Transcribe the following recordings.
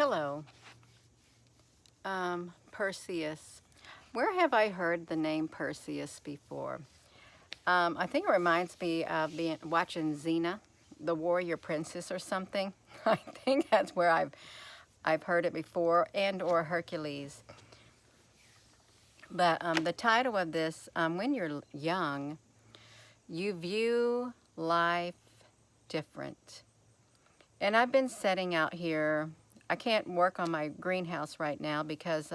Hello, Perseus. Where have I heard the name Perseus before? I think it reminds me of watching Xena, the warrior princess or something. I think that's where I've heard it before, and or Hercules. But the title of this, when you're young, you view life different. And I've been setting out here. I can't work on my greenhouse right now because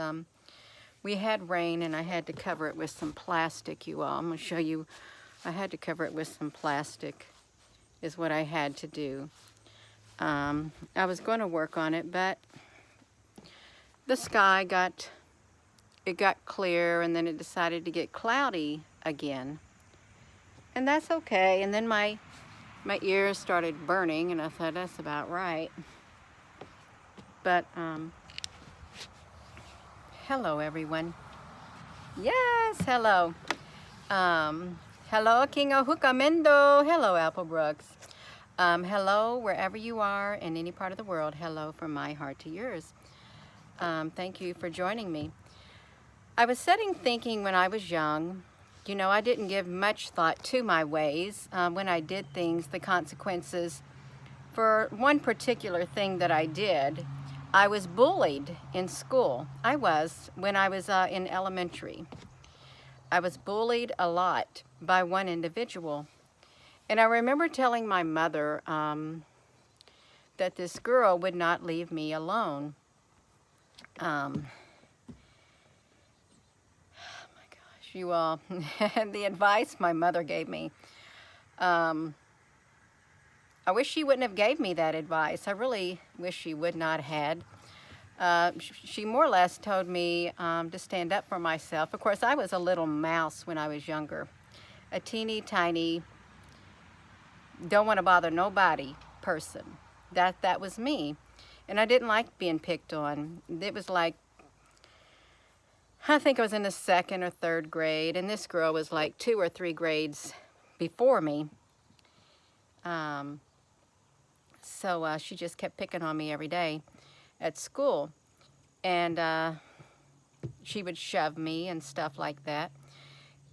we had rain and I had to cover it with some plastic, you all. I'm going to show you. I had to cover it with some plastic is what I had to do. I was going to work on it, but the sky got clear and then it decided to get cloudy again. And that's okay. And then my ears started burning and I thought that's about right. But hello everyone. Yes, hello. Hello King Ohukamendo. Hello Apple Brooks. Hello wherever you are in any part of the world. Hello from my heart to yours. Thank you for joining me. I was thinking when I was young, you know, I didn't give much thought to my ways when I did things, the consequences. For one particular thing that I did, I was bullied in school. I was, when I was in elementary. I was bullied a lot by one individual. And I remember telling my mother that this girl would not leave me alone. Oh my gosh, you all, the advice my mother gave me. I wish she wouldn't have gave me that advice. I really wish she would not have had. She more or less told me to stand up for myself. Of course, I was a little mouse when I was younger. A teeny tiny, don't want to bother nobody person. That was me. And I didn't like being picked on. It was like, I think I was in the 2nd or 3rd grade, and this girl was like 2 or 3 grades before me. So she just kept picking on me every day at school. And she would shove me and stuff like that.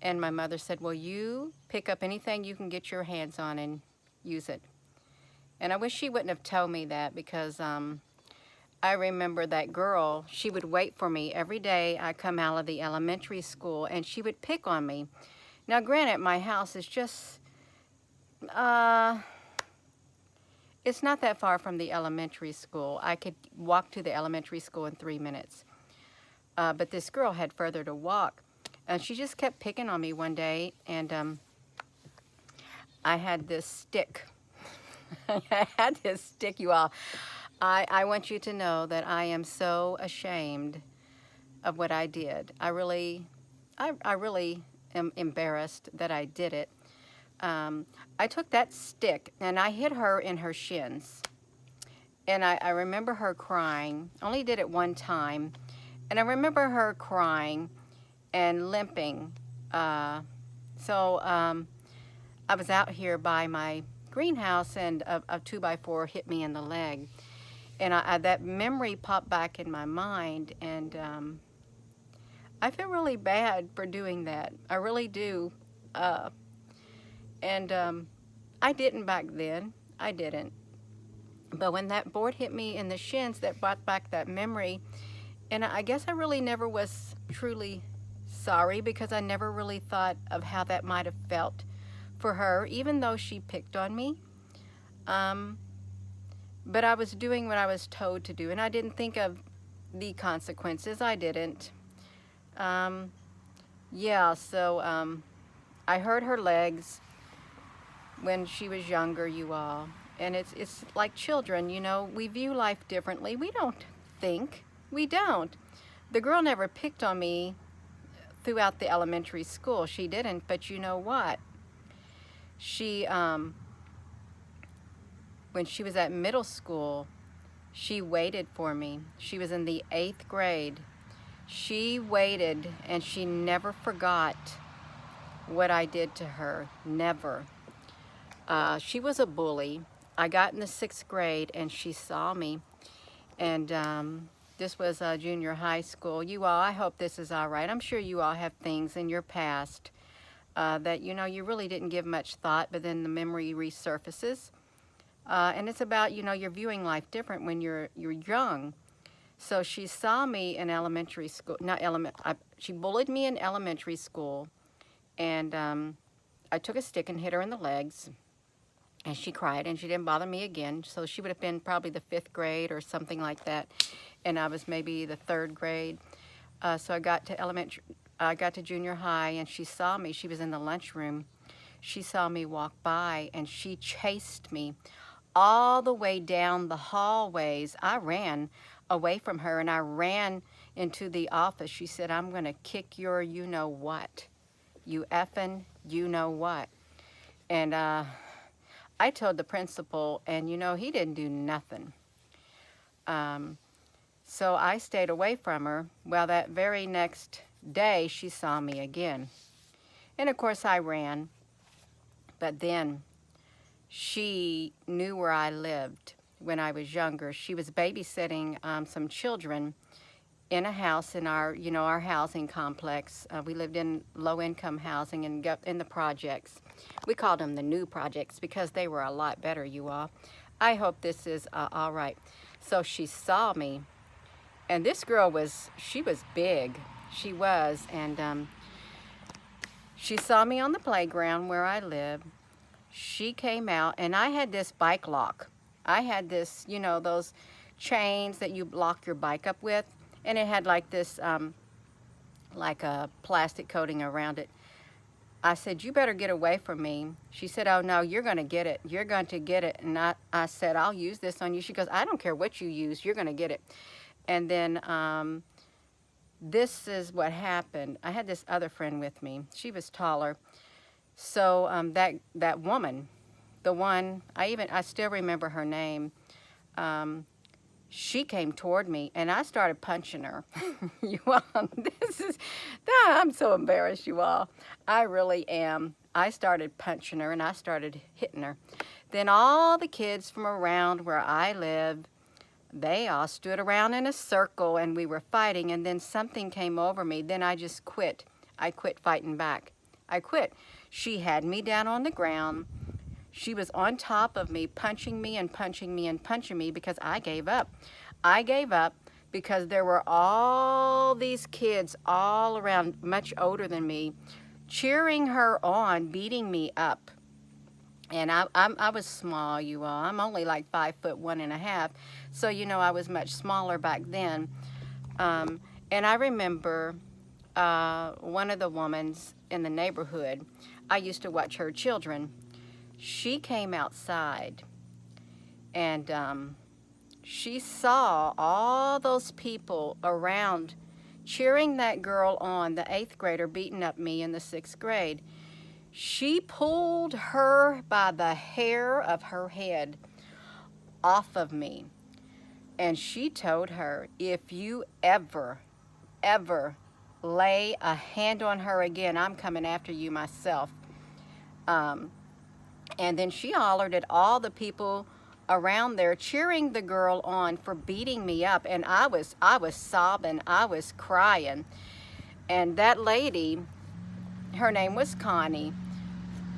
And my mother said, well, you pick up anything you can get your hands on and use it. And I wish she wouldn't have told me that because I remember that girl, she would wait for me every day I come out of the elementary school and she would pick on me. Now, granted, my house is just, it's not that far from the elementary school. I could walk to the elementary school in 3 minutes. But this girl had further to walk. And she just kept picking on me one day. And I had this stick. I had this stick, you all. I want you to know that I am so ashamed of what I did. I really am embarrassed that I did it. I took that stick and I hit her in her shins. And I remember her crying. Only did it one time. And I remember her crying and limping. I was out here by my greenhouse and a 2x4 hit me in the leg. And that memory popped back in my mind. And I feel really bad for doing that. I really do. And I didn't back then. I didn't. But when that board hit me in the shins, that brought back that memory. And I guess I really never was truly sorry because I never really thought of how that might have felt for her, even though she picked on me. But I was doing what I was told to do, and I didn't think of the consequences. I didn't. Yeah, so I hurt her legs when she was younger, you all. And it's like children, you know, we view life differently. We don't think. We don't. The girl never picked on me throughout the elementary school. She didn't, but you know what? She, when she was at middle school, she waited for me. She was in the 8th grade. She waited and she never forgot what I did to her. Never. She was a bully. I got in the 6th grade and she saw me And this was junior high school. You all, I hope this is all right. I'm sure you all have things in your past that, you know, you really didn't give much thought, but then the memory resurfaces. And it's about, you know, you're viewing life different when you're young. So she saw me in elementary school, she bullied me in elementary school, and I took a stick and hit her in the legs, and she cried, and she didn't bother me again. So she would have been probably the 5th grade or something like that, and I was maybe the 3rd grade. So I got to junior high, and she saw me. She was in the lunchroom. She saw me walk by, and she chased me all the way down the hallways. I ran away from her, and I ran into the office. She said, "I'm going to kick your you-know-what. You effing you-know-what." And I told the principal, and, you know, he didn't do nothing. So I stayed away from her. Well, that very next day, she saw me again. And, of course, I ran. But then she knew where I lived when I was younger. She was babysitting some children in a house in our, you know, our housing complex. We lived in low-income housing and got in the projects. We called them the new projects because they were a lot better, you all. I hope this is all right. So she saw me, and this girl she was big. She was, and she saw me on the playground where I live. She came out, and I had this bike lock. I had this, you know, those chains that you lock your bike up with, and it had like this, like a plastic coating around it. I said, "You better get away from me." She said, "Oh, no, you're going to get it. You're going to get it." And I said, "I'll use this on you." She goes, "I don't care what you use. You're going to get it." And then this is what happened. I had this other friend with me. She was taller. So that woman, the one, I still remember her name, she came toward me, and I started punching her. You all, I'm so embarrassed, you all. I really am. I started punching her, and I started hitting her. Then all the kids from around where I live, they all stood around in a circle, and we were fighting, and then something came over me. Then I just quit. I quit fighting back. I quit. She had me down on the ground. She was on top of me, punching me and punching me and punching me because I gave up. I gave up because there were all these kids all around, much older than me, cheering her on, beating me up. And I was small, you all. I'm only like 5'1½". So, you know, I was much smaller back then. And I remember one of the women's in the neighborhood, I used to watch her children. She came outside, and she saw all those people around cheering that girl on, the 8th grader beating up me in the 6th grade. She pulled her by the hair of her head off of me, and she told her, "If you ever lay a hand on her again, I'm coming after you myself." And then she hollered at all the people around there, cheering the girl on for beating me up, and I was sobbing, I was crying. And that lady, her name was Connie,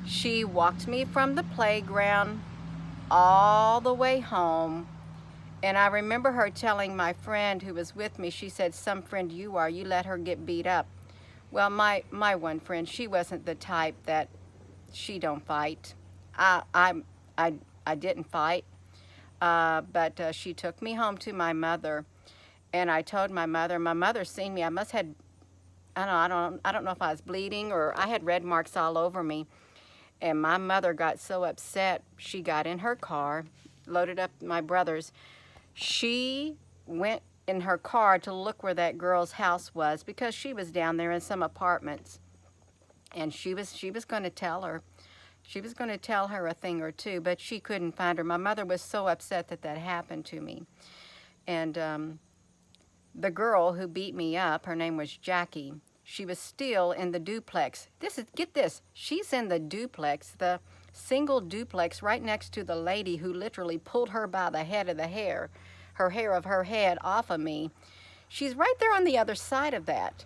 she walked me from the playground all the way home. And I remember her telling my friend who was with me, she said, "Some friend you are, you let her get beat up." Well, my one friend, she wasn't the type that she don't fight. I didn't fight, but she took me home to my mother, and I told my mother seen me. I must had, I don't know if I was bleeding or I had red marks all over me. And my mother got so upset, she got in her car, loaded up my brother's. She went in her car to look where that girl's house was because she was down there in some apartments. And she was going to tell her. She was going to tell her a thing or two, but she couldn't find her. My mother was so upset that that happened to me. And the girl who beat me up, her name was Jackie. She was still in the duplex. Get this, she's in the duplex, the single duplex right next to the lady who literally pulled her by the head of the hair. her hair of her head off of me. She's right there on the other side of that.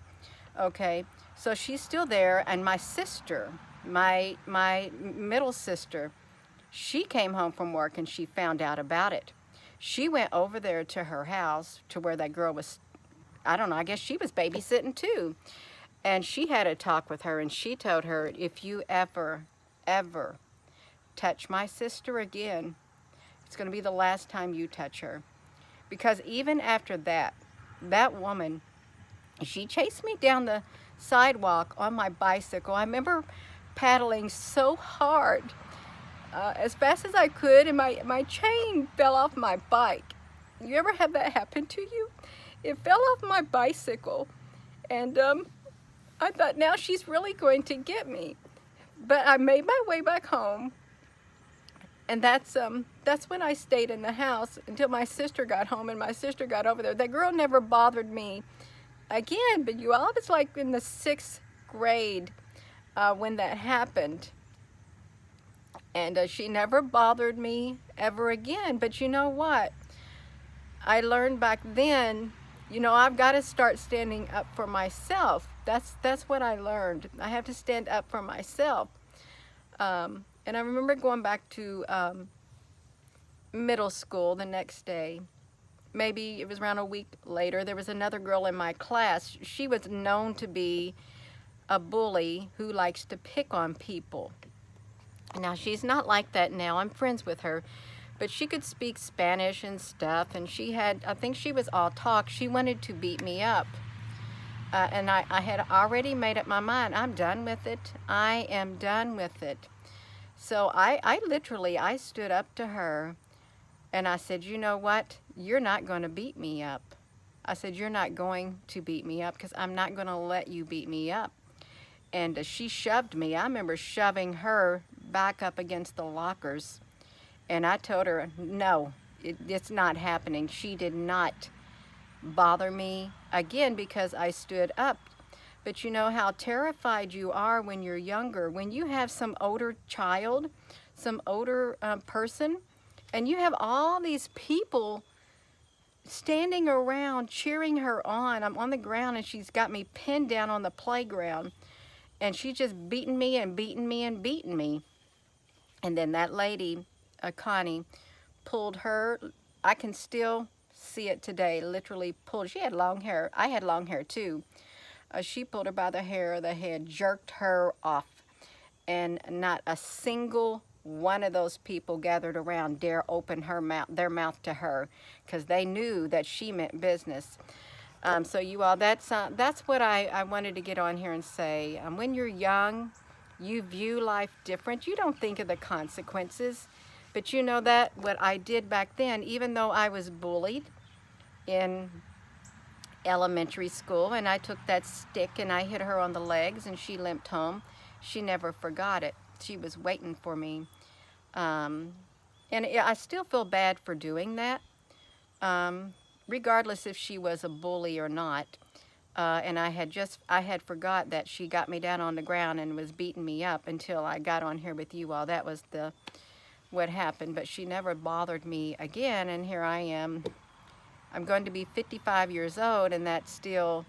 Okay, so she's still there, and my sister, my middle sister, she came home from work and she found out about it. She went over there to her house to where that girl was, I don't know, I guess she was babysitting too. And she had a talk with her, and she told her, if you ever touch my sister again, it's going to be the last time you touch her. Because even after that, that woman, she chased me down the sidewalk on my bicycle. I remember paddling so hard, as fast as I could, and my chain fell off my bike. You ever had that happen to you? It fell off my bicycle, and I thought, now she's really going to get me. But I made my way back home, and that's when I stayed in the house until my sister got home, and my sister got over there. That girl never bothered me again, but you all, it's like in the 6th grade when that happened. And she never bothered me ever again. But you know what? I learned back then, you know, I've got to start standing up for myself. That's what I learned. I have to stand up for myself. And I remember going back to middle school the next day. Maybe it was around a week later. There was another girl in my class. She was known to be a bully who likes to pick on people. Now, she's not like that now. I'm friends with her. But she could speak Spanish and stuff, and she had, I think she was all talk. She wanted to beat me up. And I had already made up my mind. I'm done with it. I am done with it. So I literally stood up to her, and I said, you know what? You're not going to beat me up. I said, you're not going to beat me up, because I'm not going to let you beat me up. And she shoved me. I remember shoving her back up against the lockers. And I told her, no, it's not happening. She did not bother me again because I stood up. But you know how terrified you are when you're younger. When you have some older child, some older person, and you have all these people standing around cheering her on. I'm on the ground, and she's got me pinned down on the playground. And she's just beating me and beating me and beating me. And then that lady, Connie, pulled her, I can still see it today, literally pulled, she had long hair, I had long hair too. She pulled her by the hair of the head, jerked her off, and not a single one of those people gathered around dare open their mouth to her, because they knew that she meant business. So you all, that's what I wanted to get on here and say. When you're young, you view life different. You don't think of the consequences. But you know that what I did back then, even though I was bullied in elementary school, and I took that stick and I hit her on the legs and she limped home, she never forgot it. She was waiting for me. And I still feel bad for doing that. Regardless if she was a bully or not. And I had forgot that she got me down on the ground and was beating me up until I got on here with you all. That was what happened. But she never bothered me again, and here I am. I'm going to be 55 years old, and that still,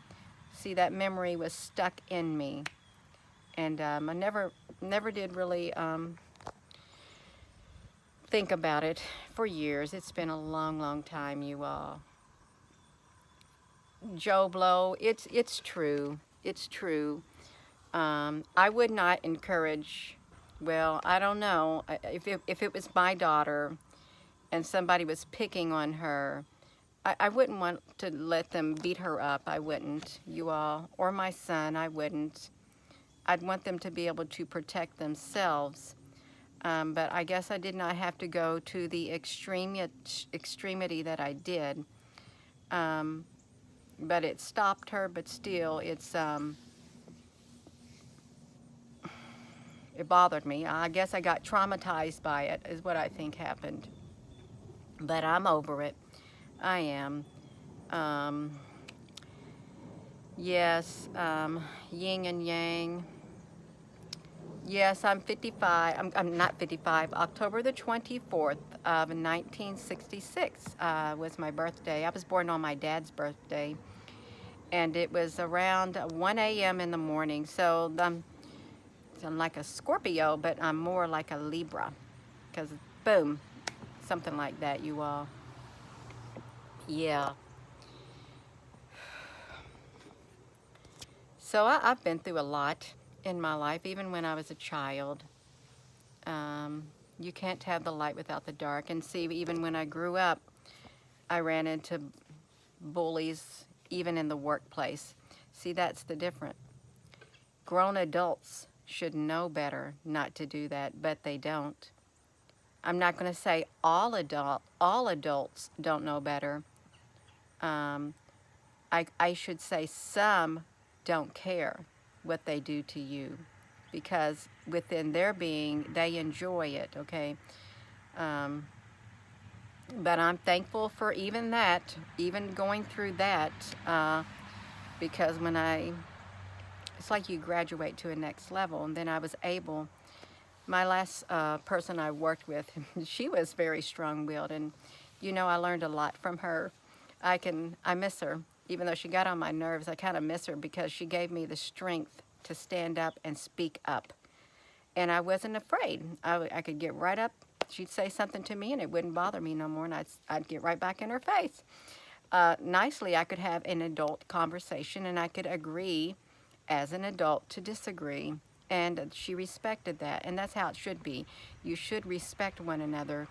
see, that memory was stuck in me. And I never did really think about it for years. It's been a long, long time, you all. Joe Blow, it's true. It's true. I would not encourage, well, I don't know, if it was my daughter and somebody was picking on her, I wouldn't want to let them beat her up. I wouldn't, you all, or my son, I wouldn't. I'd want them to be able to protect themselves. But I guess I did not have to go to the extremity that I did. But it stopped her, but still, it bothered me. I guess I got traumatized by it, is what I think happened. But I'm over it. I am. Yes, yin and yang. Yes, I'm 55. I'm not 55. October the 24th of 1966 was my birthday. I was born on my dad's birthday, and it was around 1 a.m. in the morning. So I'm like a Scorpio, but I'm more like a Libra, because boom, something like that, you all. Yeah. So I've been through a lot in my life, even when I was a child. Um, you can't have the light without the dark. And see, even when I grew up, I ran into bullies, even in the workplace. See, that's the difference. Grown adults should know better not to do that, but they don't. I'm not going to say all adults don't know better. Um, I should say some don't care what they do to you, because within their being, they enjoy it, okay? Um, but I'm thankful for even that, even going through that, because it's like you graduate to a next level, and then I was able, my last person I worked with, she was very strong-willed, and I learned a lot from her. I miss her. Even though she got on my nerves, I kind of miss her because she gave me the strength to stand up and speak up. And I wasn't afraid. I could get right up. She'd say something to me and it wouldn't bother me no more, and I'd get right back in her face. Nicely, I could have an adult conversation, and I could agree as an adult to disagree. And she respected that, and that's how it should be. You should respect one another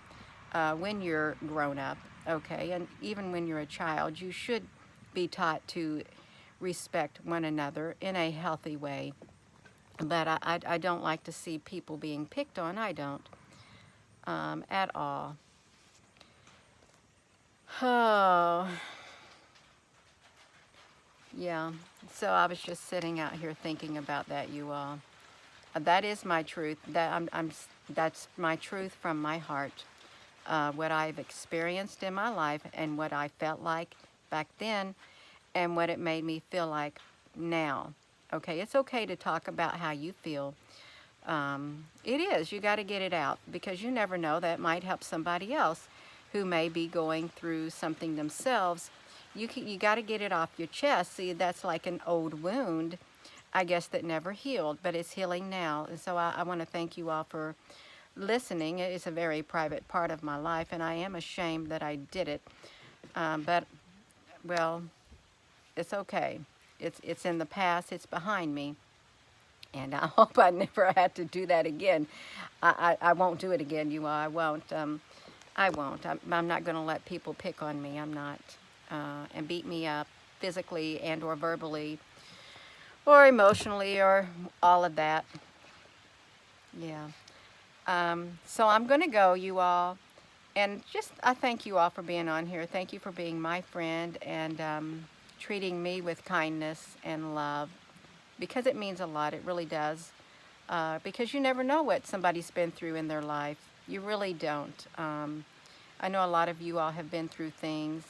when you're grown up, okay? And even when you're a child, you should be taught to respect one another in a healthy way. But I don't like to see people being picked on. I don't, at all. Oh, yeah. So I was just sitting out here thinking about that, you all. That is my truth. That's my truth from my heart. What I've experienced in my life and what I felt like back then and what it made me feel like now. Okay, it's okay to talk about how you feel. It is. You got to get it out, because you never know, that might help somebody else who may be going through something themselves. You got to get it off your chest. See, that's like an old wound, I guess, that never healed, but it's healing now. And so I want to thank you all for listening. It's a very private part of my life, and I am ashamed that I did it. But well, it's okay. It's in the past. It's behind me. And I hope I never had to do that again. I won't do it again, you all. I won't. I won't. I'm not going to let people pick on me. I'm not. And beat me up physically and or verbally or emotionally or all of that. Yeah. So I'm going to go, you all. And just, I thank you all for being on here. Thank you for being my friend and treating me with kindness and love, because it means a lot. It really does. Because you never know what somebody's been through in their life. You really don't. I know a lot of you all have been through things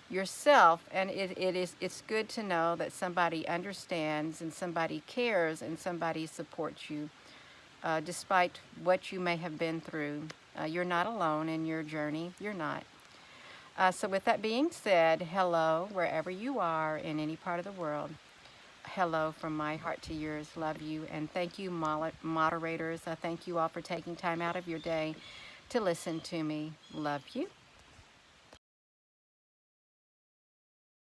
yourself, and it's good to know that somebody understands and somebody cares and somebody supports you, despite what you may have been through. You're not alone in your journey. You're not. So with that being said, hello, wherever you are in any part of the world. Hello from my heart to yours. Love you. And thank you, moderators. I thank you all for taking time out of your day to listen to me. Love you.